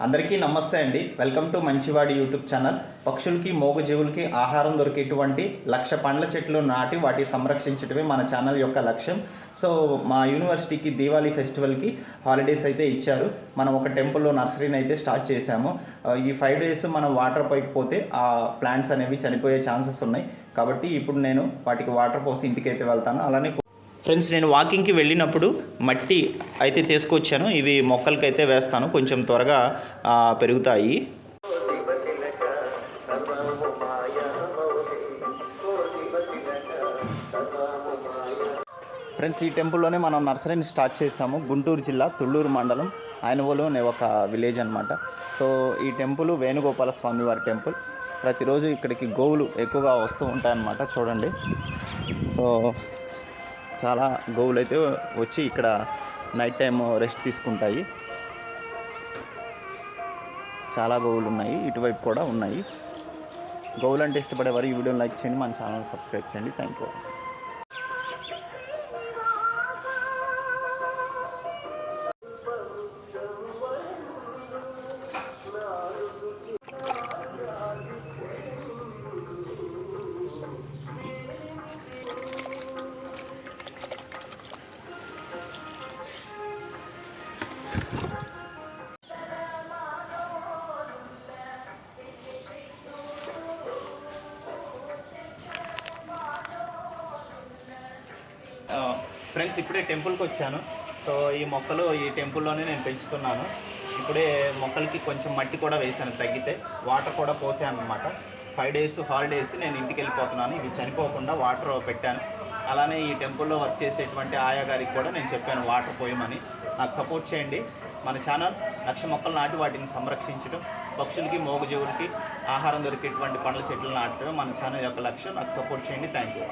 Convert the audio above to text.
అందరికీ నమస్తే అండి. వెల్కమ్ టు మంచివాడి యూట్యూబ్ ఛానల్. పక్షులకి మూగజీవులకి ఆహారం దొరికేటువంటి 1,00,000 పండ్ల చెట్లు నాటి వాటి సంరక్షించడమే మన ఛానల్ యొక్క లక్ష్యం. సో మా యూనివర్సిటీకి దీవాలి ఫెస్టివల్కి హాలిడేస్ అయితే ఇచ్చారు. మనం ఒక టెంపుల్లో నర్సరీని అయితే స్టార్ట్ చేశాము. ఈ 5 డేస్ మనం వాటర్ పోయకపోతే ఆ ప్లాంట్స్ అనేవి చనిపోయే ఛాన్సెస్ ఉన్నాయి. కాబట్టి ఇప్పుడు నేను వాటికి వాటర్ పోసి ఇంటికి అయితే వెళ్తాను. అలానే ఫ్రెండ్స్, నేను వాకింగ్కి వెళ్ళినప్పుడు మట్టి అయితే తీసుకొచ్చాను. ఇవి మొక్కలకి అయితే వేస్తాను, కొంచెం త్వరగా పెరుగుతాయి. ఫ్రెండ్స్, ఈ టెంపుల్లోనే మనం నర్సరీని స్టార్ట్ చేసాము. గుంటూరు జిల్లా తుళ్ళూరు మండలం ఆయనవోలు అనే ఒక విలేజ్ అనమాట. సో ఈ టెంపుల్ వేణుగోపాల స్వామి వారి టెంపుల్. ప్రతిరోజు ఇక్కడికి గోవులు ఎక్కువగా వస్తూ ఉంటాయన్నమాట. చూడండి, సో చాలా గోవులు అయితే వచ్చి ఇక్కడ నైట్ టైం రెస్ట్ తీసుకుంటాయి. చాలా గోవులు ఉన్నాయి, ఇటువైపు కూడా ఉన్నాయి. గోవులు అంటే ఇష్టపడేవారు ఈ వీడియోని లైక్ చేయండి, మన ఛానల్ సబ్స్క్రైబ్ చేయండి. Thank you. ఫ్రెండ్స్, ఇప్పుడే టెంపుల్కి వచ్చాను. సో ఈ మొక్కలు ఈ టెంపుల్లోనే నేను పెంచుతున్నాను. ఇప్పుడే మొక్కలకి కొంచెం మట్టి కూడా వేసాను, తగ్గితే వాటర్ కూడా పోసాను అనమాట. 5 డేస్ హాలిడేస్ నేను ఇంటికి వెళ్ళిపోతున్నాను. ఇవి చనిపోకుండా వాటర్ పెట్టాను. అలానే ఈ టెంపుల్లో వర్క్ చేసేటువంటి ఆయా గారికి కూడా నేను చెప్పాను వాటర్ పోయమని. నాకు సపోర్ట్ చేయండి. మన ఛానల్ 1,00,000 మొక్కలు నాటి వాటిని సంరక్షించడం, పక్షులకి మూగజీవులకి ఆహారం దొరికేటువంటి పండ్ల చెట్లు నాటడమే మన ఛానల్ యొక్క లక్ష్యం. నాకు సపోర్ట్ చేయండి. Thank you.